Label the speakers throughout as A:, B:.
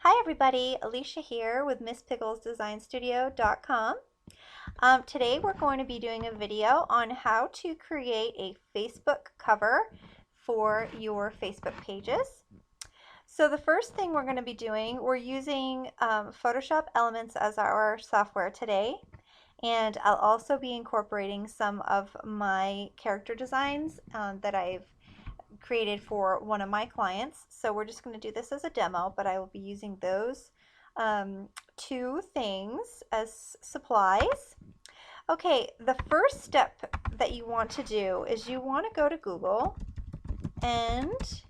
A: Hi everybody, Alicia here with MissPicklesDesignStudio.com. Today we're going to be doing a video on how to create a Facebook cover for your Facebook pages. So the first thing we're going to be doing, we're using Photoshop Elements as our software today, and I'll also be incorporating some of my character designs that I've created for one of my clients. So we're just going to do this as a demo, but I will be using those two things as supplies. Okay, the first step that you want to do is you want to go to Google and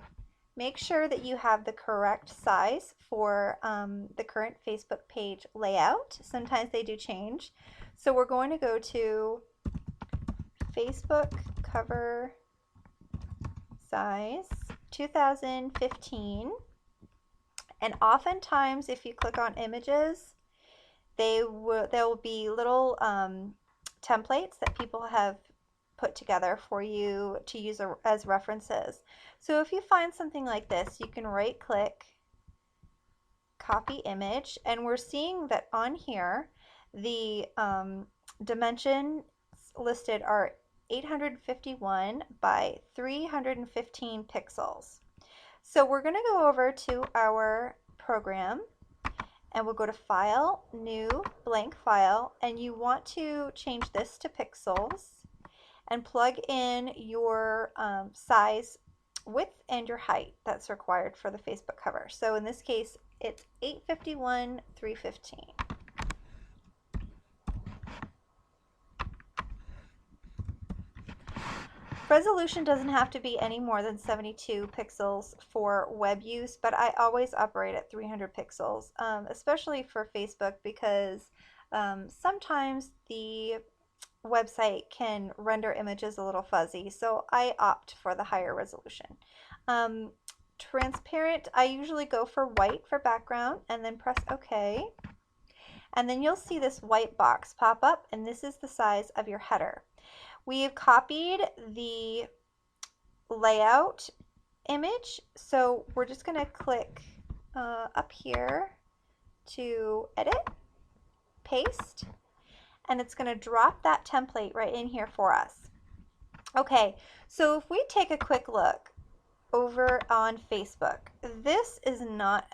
A: make sure that you have the correct size for the current Facebook page layout. Sometimes they do change. So we're going to go to Facebook cover size 2015, and oftentimes if you click on images, there will be little templates that people have put together for you to use as references. So if you find something like this, you can right click, copy image, and we're seeing that on here the dimensions listed are 851 by 315 pixels. So we're going to go over to our program and we'll go to File, New, Blank File, and you want to change this to pixels and plug in your size, width, and your height that's required for the Facebook cover. So in this case, it's 851, 315. Resolution doesn't have to be any more than 72 pixels for web use, but I always operate at 300 pixels, especially for Facebook, because sometimes the website can render images a little fuzzy, so I opt for the higher resolution. Transparent, I usually go for white for background and then press OK. And then you'll see this white box pop up, and this is the size of your header. We have copied the layout image, so we're just going to click up here to edit, paste, and it's going to drop that template right in here for us. Okay, so if we take a quick look over on Facebook, this is not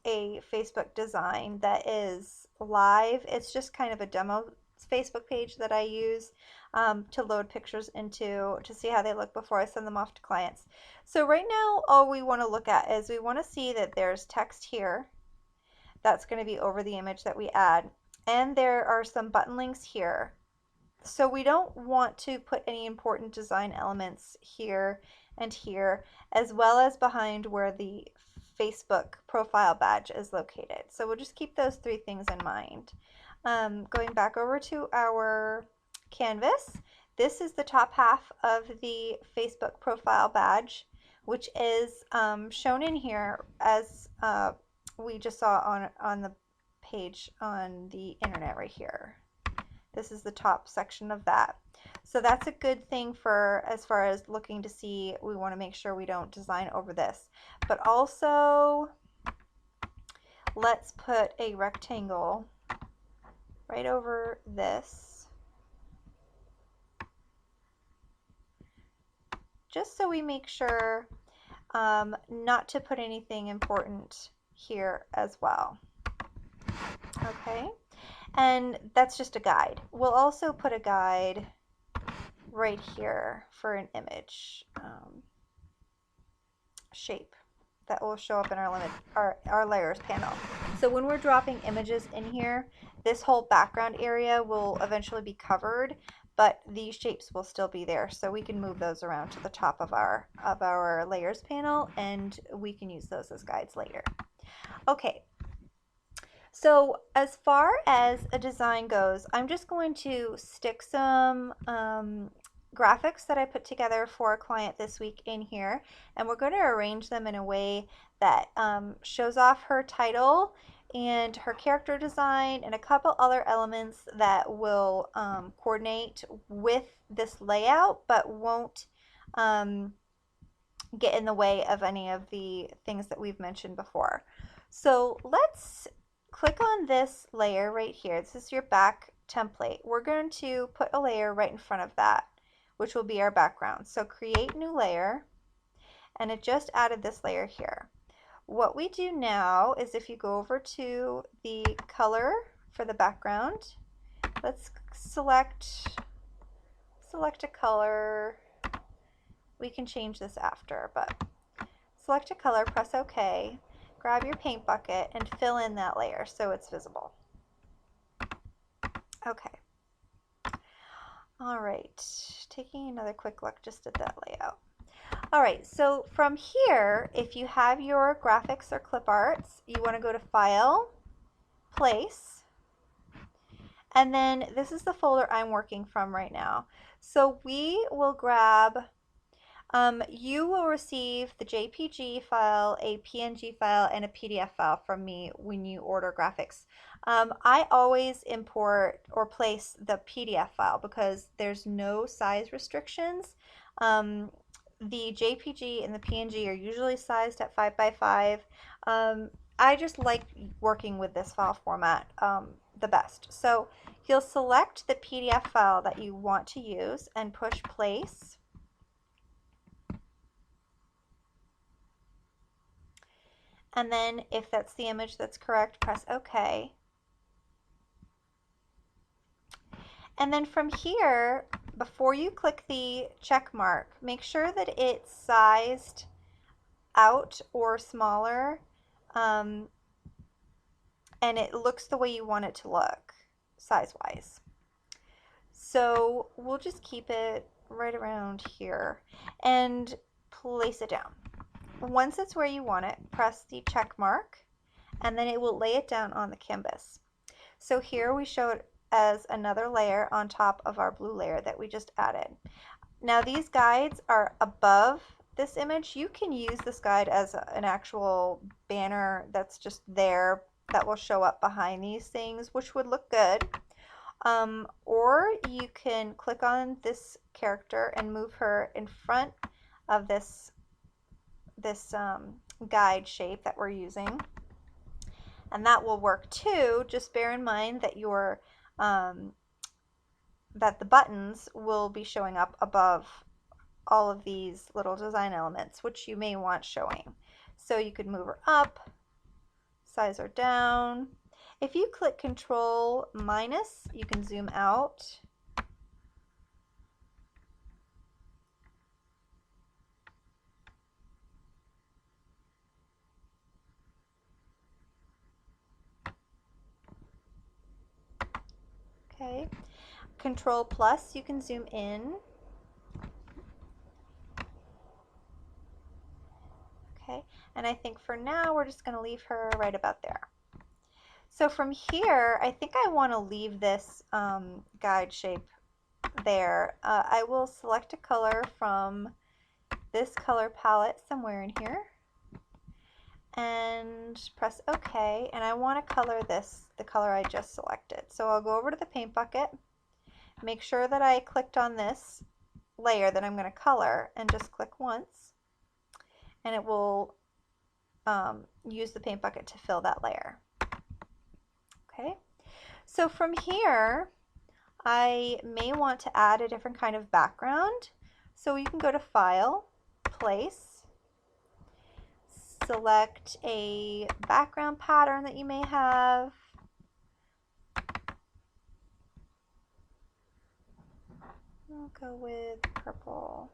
A: a Facebook design that is live. It's just kind of a demo Facebook page that I use to load pictures into to see how they look before I send them off to clients. So right now all we want to look at is we want to see that there's text here that's going to be over the image that we add, and there are some button links here. So we don't want to put any important design elements here and here, as well as behind where the Facebook profile badge is located. So we'll just keep those three things in mind. Going back over to our canvas, this is the top half of the Facebook profile badge, which is shown in here as we just saw on the page on the internet right here. This is the top section of that. So that's a good thing for as far as looking to see. We want to make sure we don't design over this. But also, let's put a rectangle right over this, just so we make sure not to put anything important here as well. Okay, and that's just a guide. We'll also put a guide right here for an image shape that will show up in our layers panel. So when we're dropping images in here, this whole background area will eventually be covered, but these shapes will still be there, so we can move those around to the top of our layers panel, and we can use those as guides later. Okay, so as far as a design goes, I'm just going to stick some graphics that I put together for a client this week in here, and we're going to arrange them in a way that shows off her title and her character design and a couple other elements that will coordinate with this layout, but won't get in the way of any of the things that we've mentioned before. So let's click on this layer right here. This is your back template. We're going to put a layer right in front of that, which will be our background. So create new layer, and it just added this layer here. What we do now is if you go over to the color for the background, let's select a color. We can change this after, but select a color, press OK, grab your paint bucket and fill in that layer so it's visible. Okay. All right, taking another quick look just at that layout. All right, so from here, if you have your graphics or clip arts, you want to go to File, Place, and then this is the folder I'm working from right now. So we will grab, you will receive the JPG file, a PNG file, and a PDF file from me when you order graphics. I always import or place the PDF file because there's no size restrictions. The JPG and the PNG are usually sized at 5 by 5. I just like working with this file format the best. So you'll select the PDF file that you want to use and push place. And then if that's the image that's correct, press OK. And then from here, before you click the check mark, make sure that it's sized out or smaller, and it looks the way you want it to look size-wise. So we'll just keep it right around here and place it down. Once it's where you want it, press the check mark, and then it will lay it down on the canvas. So here we show it as another layer on top of our blue layer that we just added. Now these guides are above this image. You can use this guide as an actual banner that's just there that will show up behind these things, which would look good. Or you can click on this character and move her in front of this guide shape that we're using, and that will work too. Just bear in mind that your that the buttons will be showing up above all of these little design elements, which you may want showing. So you could move her up, size her down. If you click Control minus, you can zoom out. Okay. Control plus, you can zoom in. Okay, and I think for now we're just going to leave her right about there. So from here, I think I want to leave this guide shape there. I will select a color from this color palette somewhere in here and press OK, and I want to color this the color I just selected. So I'll go over to the paint bucket, make sure that I clicked on this layer that I'm going to color, and just click once, and it will use the paint bucket to fill that layer. Okay, so from here I may want to add a different kind of background. So you can go to File, Place, select a background pattern that you may have. I'll go with purple.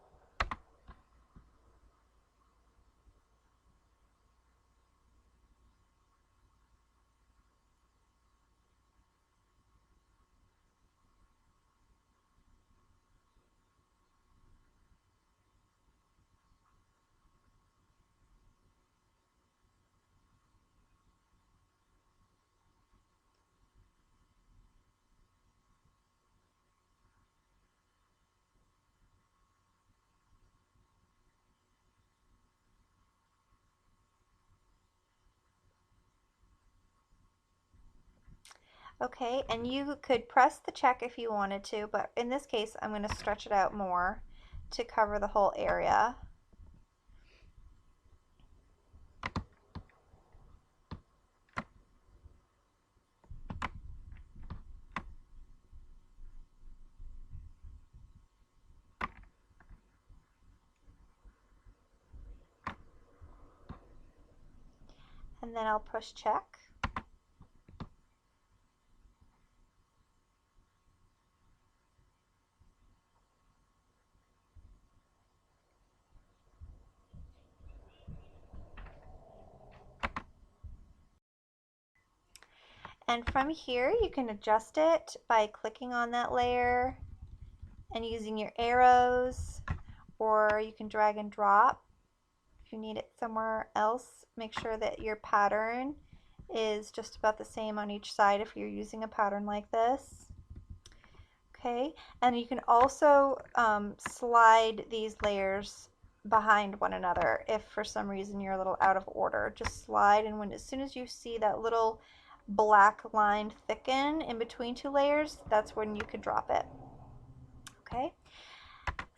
A: Okay, and you could press the check if you wanted to, but in this case I'm going to stretch it out more to cover the whole area. and then I'll push check. And from here, you can adjust it by clicking on that layer and using your arrows, or you can drag and drop if you need it somewhere else. Make sure that your pattern is just about the same on each side if you're using a pattern like this. Okay, and you can also slide these layers behind one another if for some reason you're a little out of order. Just slide, and as soon as you see that little black line thicken in between two layers, that's when you could drop it. Okay,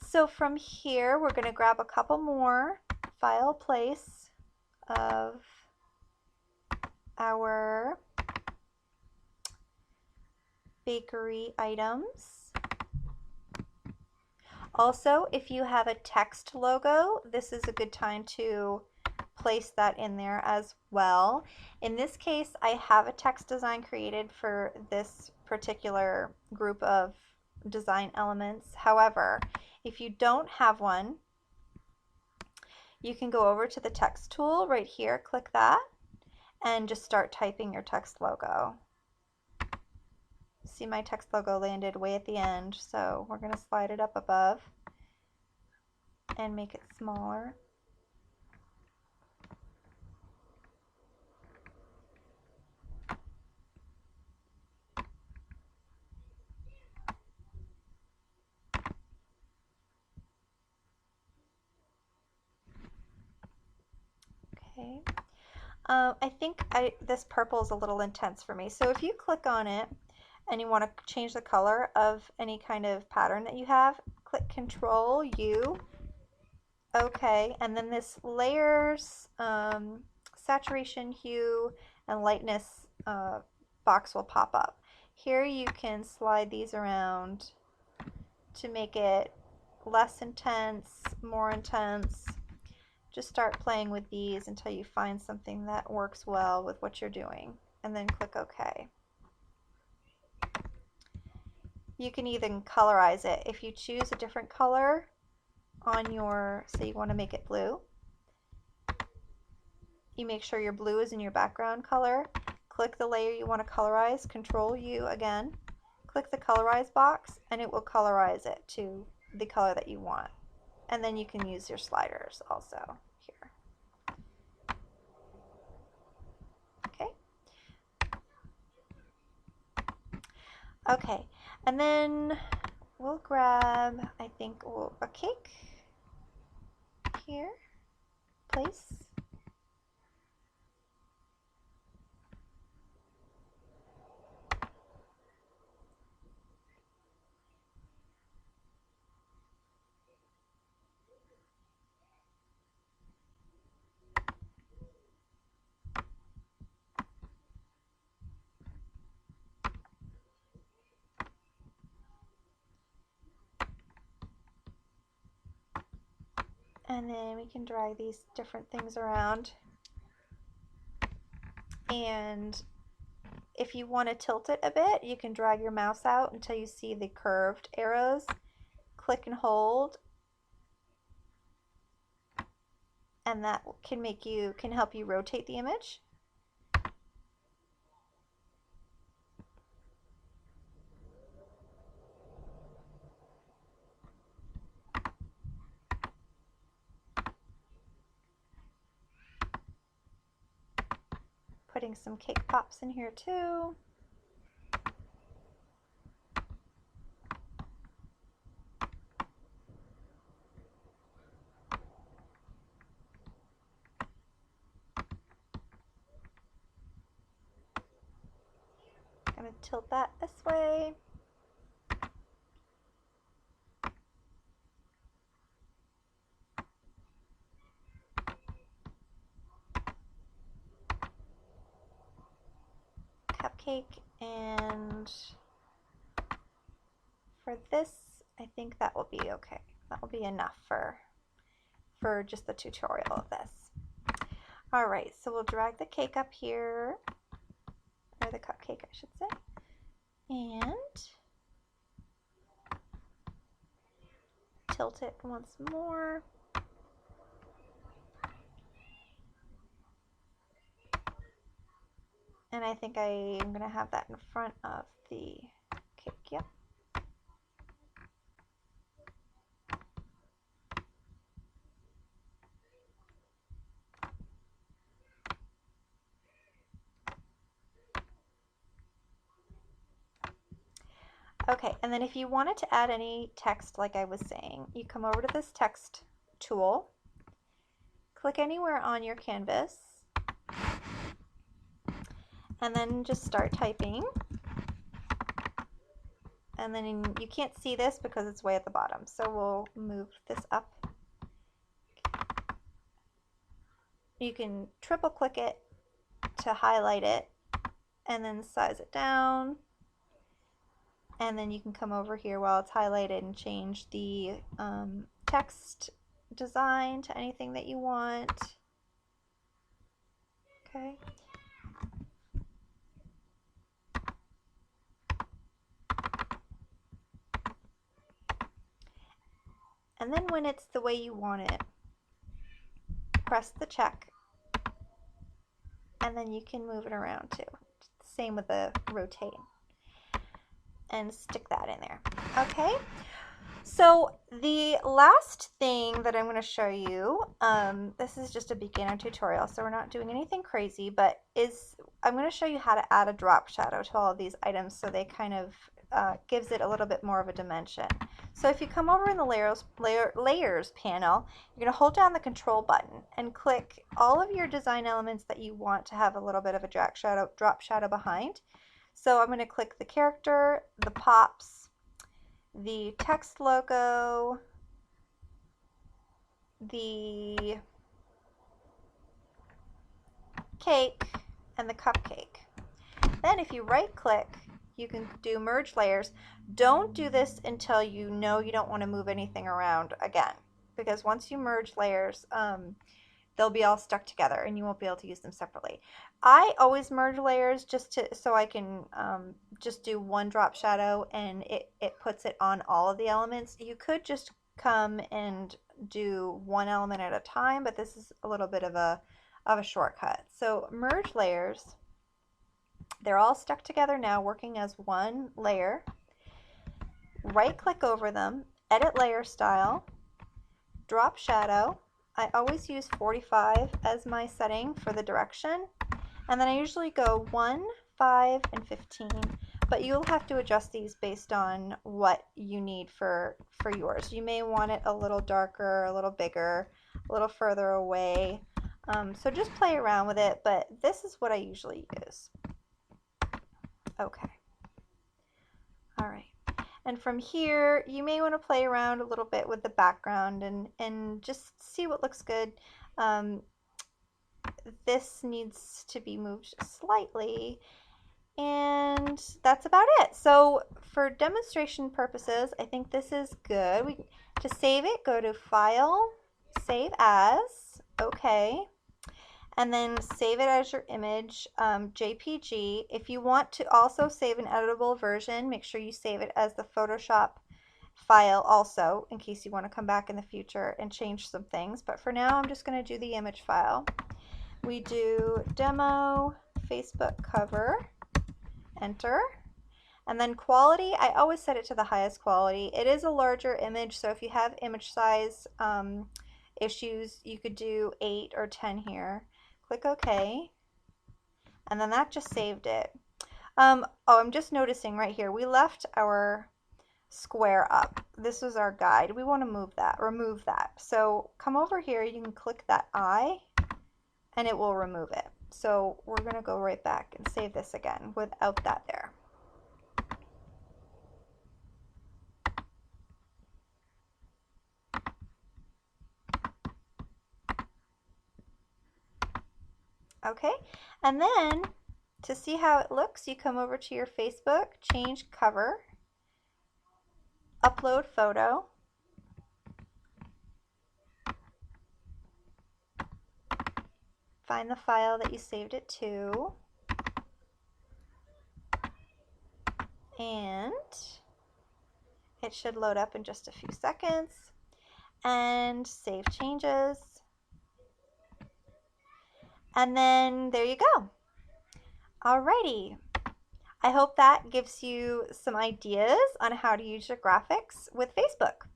A: so from here we're going to grab a couple more file place of our bakery items. Also, if you have a text logo, this is a good time to place that in there as well. In this case, I have a text design created for this particular group of design elements. However, if you don't have one, you can go over to the text tool right here, click that, and just start typing your text logo. See, my text logo landed way at the end, so we're going to slide it up above and make it smaller. Okay. I think this purple is a little intense for me. So if you click on it and you want to change the color of any kind of pattern that you have, click Control U. Okay, and then this layers, saturation, hue, and lightness box will pop up. Here you can slide these around to make it less intense, more intense. Just start playing with these until you find something that works well with what you're doing, and then click OK. You can even colorize it. If you choose a different color on your, say you want to make it blue, you make sure your blue is in your background color. Click the layer you want to colorize, Control U again, click the colorize box, and it will colorize it to the color that you want. And then you can use your sliders also here. Okay. Okay, and then we'll grab, I think, a cake here, place. And then we can drag these different things around. And if you want to tilt it a bit, you can drag your mouse out until you see the curved arrows. Click and hold, and that can help you rotate the image. Putting some cake pops in here too. Gonna tilt that this way. Cupcake, and for this, I think that will be okay. That will be enough for just the tutorial of this. All right, so we'll drag the cake up here, or the cupcake, I should say, and tilt it once more. And I think I am going to have that in front of the cake, yep. Okay, and then if you wanted to add any text like I was saying, you come over to this text tool, click anywhere on your canvas, and then just start typing. And then you can't see this because it's way at the bottom, so we'll move this up. You can triple click it to highlight it and then size it down. And then you can come over here while it's highlighted and change the text design to anything that you want. Okay. And then when it's the way you want it, press the check, and then you can move it around too. Same with the rotate. And stick that in there. Okay, so the last thing that I'm going to show you, this is just a beginner tutorial, so we're not doing anything crazy, but I'm going to show you how to add a drop shadow to all of these items so they kind of gives it a little bit more of a dimension. So if you come over in the layers panel, you're going to hold down the control button and click all of your design elements that you want to have a little bit of a drop shadow behind. So I'm going to click the character, the pops, the text logo, the cake, and the cupcake. Then if you right click, you can do merge layers. Don't do this until you know you don't want to move anything around again, because once you merge layers, they'll be all stuck together and you won't be able to use them separately. I always merge layers just so I can just do one drop shadow and it puts it on all of the elements. You could just come and do one element at a time, but this is a little bit of a shortcut. So merge layers, they're all stuck together now, working as one layer. Right click over them, edit layer style, drop shadow. I always use 45 as my setting for the direction, and then I usually go 1, 5, and 15, but you'll have to adjust these based on what you need for yours. You may want it a little darker, a little bigger, a little further away, so just play around with it, but this is what I usually use. Okay, all right. And from here, you may want to play around a little bit with the background and just see what looks good. This needs to be moved slightly, and that's about it. So for demonstration purposes, I think this is good. To save it, go to File, Save As, okay. And then save it as your image, JPG. If you want to also save an editable version, make sure you save it as the Photoshop file also, in case you want to come back in the future and change some things. But for now, I'm just going to do the image file. We do demo, Facebook cover, enter. And then quality, I always set it to the highest quality. It is a larger image, so if you have image size issues, you could do 8 or 10 here. Click OK, and then that just saved it. Oh, I'm just noticing right here, we left our square up. This was our guide. We want to remove that. So come over here, you can click that eye, and it will remove it. So we're going to go right back and save this again without that there. Okay, and then to see how it looks, you come over to your Facebook, change cover, upload photo, find the file that you saved it to, and it should load up in just a few seconds, and save changes. And then there you go. Alrighty. I hope that gives you some ideas on how to use your graphics with Facebook.